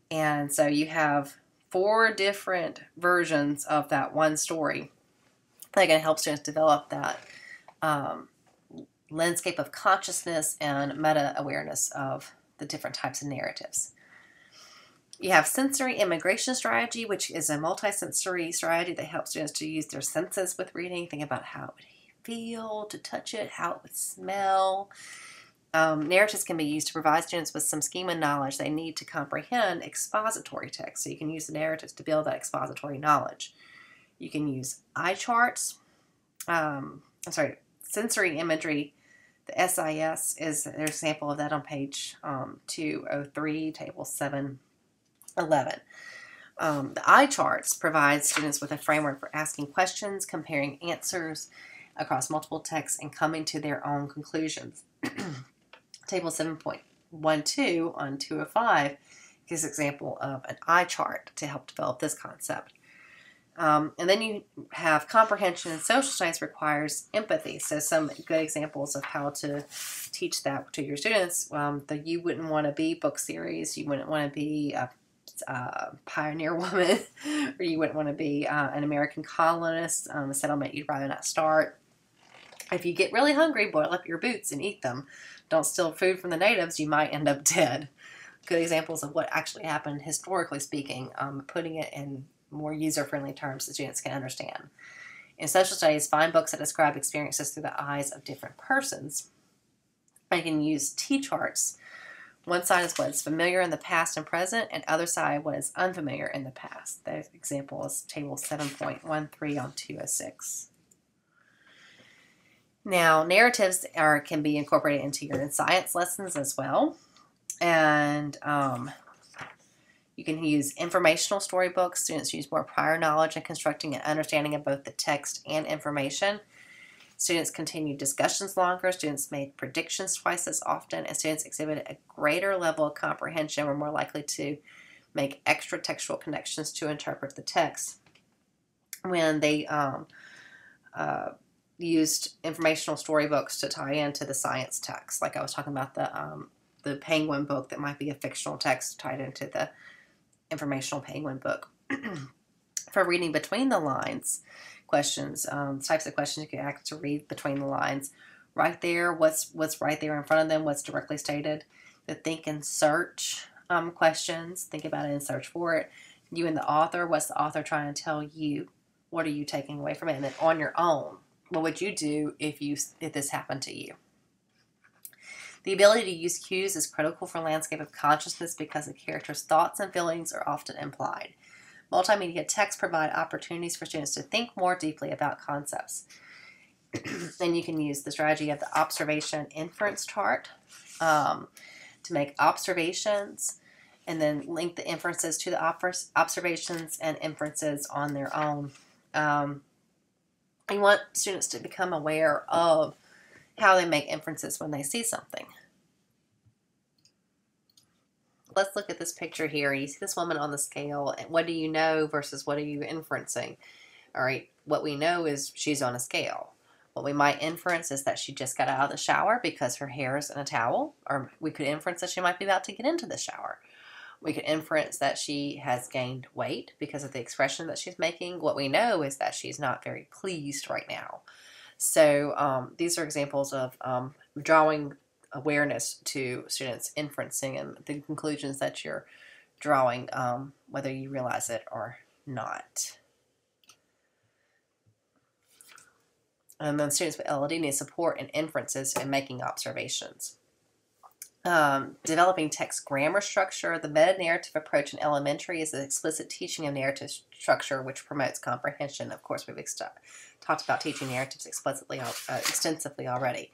S1: And so you have 4 different versions of that one story They can help students develop that landscape of consciousness and meta-awareness of the different types of narratives. You have sensory immigration strategy, which is a multi-sensory strategy that helps students to use their senses with reading. Think about how it would feel to touch it, how it would smell. Narratives can be used to provide students with some schema knowledge they need to comprehend expository text. So you can use the narratives to build that expository knowledge. You can use eye charts. Sensory imagery. The SIS is an example of that on page 203, table 711. The eye charts provide students with a framework for asking questions, comparing answers across multiple texts, and coming to their own conclusions. Table 7.12 on 205 gives an example of an eye chart to help develop this concept. And then you have comprehension and social science requires empathy. So some good examples of how to teach that to your students. The You Wouldn't Want to Be book series. You wouldn't want to be a pioneer woman, or you wouldn't want to be an American colonist, a settlement you'd rather not start. If you get really hungry, boil up your boots and eat them. Don't steal food from the natives, you might end up dead. Good examples of what actually happened, historically speaking, putting it in more user-friendly terms that students can understand. In social studies, find books that describe experiences through the eyes of different persons. I can use T-charts. One side is what is familiar in the past and present, and other side what is unfamiliar in the past. The example is table 7.13 on 206. Now, narratives can be incorporated into your science lessons as well. And you can use informational storybooks. Students use more prior knowledge in constructing an understanding of both the text and information. Students continue discussions longer. Students make predictions twice as often. And students exhibit a greater level of comprehension. We're more likely to make extra textual connections to interpret the text when they used informational storybooks to tie into the science text. Like I was talking about the Penguin book that might be a fictional text tied into the informational Penguin book. For reading between the lines questions, types of questions you can ask to read between the lines. Right there, what's right there in front of them, what's directly stated. The think and search questions. Think about it and search for it. You and the author, what's the author trying to tell you? What are you taking away from it? And then on your own, what would you do if this happened to you? The ability to use cues is critical for landscape of consciousness because the character's thoughts and feelings are often implied. Multimedia texts provide opportunities for students to think more deeply about concepts. And you can use the strategy of the observation inference chart to make observations and then link the inferences to the observations and inferences on their own. You want students to become aware of how they make inferences when they see something. Let's look at this picture here. You see this woman on the scale, and what do you know versus what are you inferencing? All right, what we know is she's on a scale. What we might inference is that she just got out of the shower because her hair is in a towel, or we could inference that she might be about to get into the shower. We could inference that she has gained weight because of the expression that she's making. What we know is that she's not very pleased right now. So these are examples of drawing awareness to students inferencing and the conclusions that you're drawing, whether you realize it or not. And then students with LLD need support in inferences and making observations. Developing text grammar structure. The meta-narrative approach in elementary is an explicit teaching of narrative structure which promotes comprehension. Of course, we've talked about teaching narratives extensively already.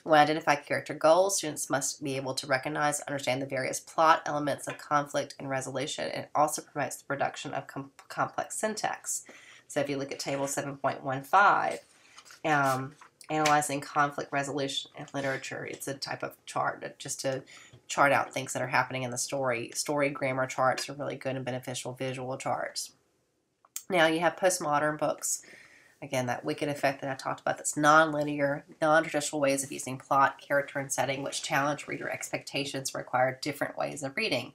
S1: When identify character goals, students must be able to recognize and understand the various plot elements of conflict and resolution. It also promotes the production of complex syntax. So if you look at table 7.15, analyzing conflict resolution in literature, it's a type of chart just to chart out things that are happening in the story. Story grammar charts are really good and beneficial visual charts. Now you have postmodern books. Again, that wicked effect that I talked about, that's non-linear, non-traditional ways of using plot, character, and setting, which challenge reader expectations, require different ways of reading.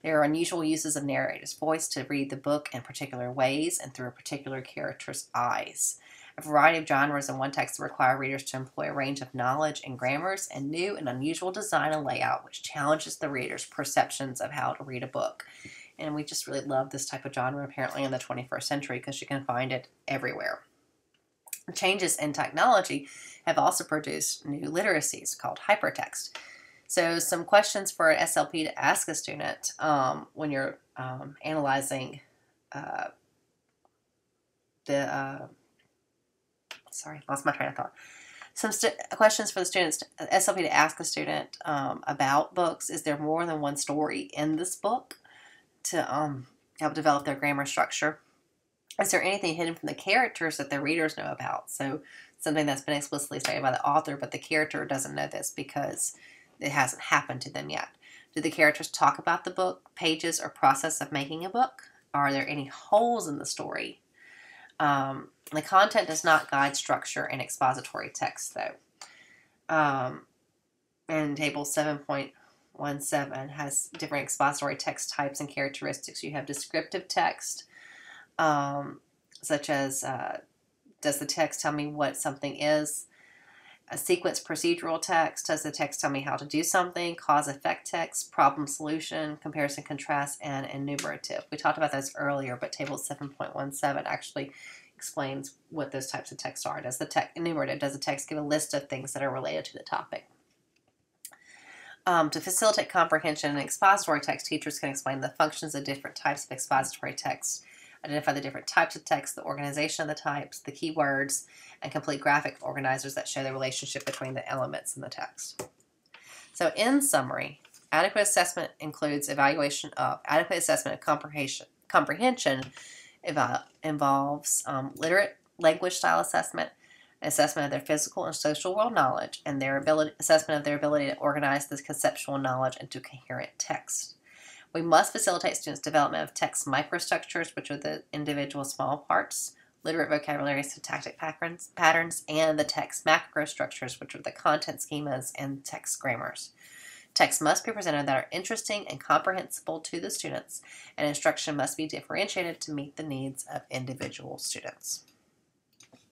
S1: There are unusual uses of narrator's voice to read the book in particular ways and through a particular character's eyes. A variety of genres in one text require readers to employ a range of knowledge and grammars and new and unusual design and layout, which challenges the reader's perceptions of how to read a book. And we just really love this type of genre, apparently, in the 21st century because you can find it everywhere. Changes in technology have also produced new literacies called hypertext. So some questions for an SLP to ask a student when you're analyzing sorry, lost my train of thought. Some questions for the students, SLP to ask a student about books. Is there more than one story in this book to help develop their grammar structure? Is there anything hidden from the characters that the readers know about? So something that's been explicitly stated by the author, but the character doesn't know this because it hasn't happened to them yet. Do the characters talk about the book, pages, or process of making a book? Are there any holes in the story? The content does not guide structure in expository text, though. And table 7.17 has different expository text types and characteristics. You have descriptive text, such as does the text tell me what something is? A sequence procedural text, does the text tell me how to do something? Cause-effect text, problem-solution, comparison-contrast, and enumerative. We talked about those earlier, but table 7.17 actually explains what those types of texts are. Does the text enumerative? Does the text give a list of things that are related to the topic? To facilitate comprehension in expository text, teachers can explain the functions of different types of expository text, identify the different types of text, the organization of the types, the keywords, and complete graphic organizers that show the relationship between the elements in the text. So in summary, adequate assessment includes evaluation of adequate assessment of comprehension involves literate language style assessment of their physical and social world knowledge, and their assessment of their ability to organize this conceptual knowledge into coherent text. We must facilitate students' development of text microstructures, which are the individual small parts, literate vocabulary, syntactic patterns, and the text macrostructures, which are the content schemas and text grammars. Texts must be presented that are interesting and comprehensible to the students, and instruction must be differentiated to meet the needs of individual students.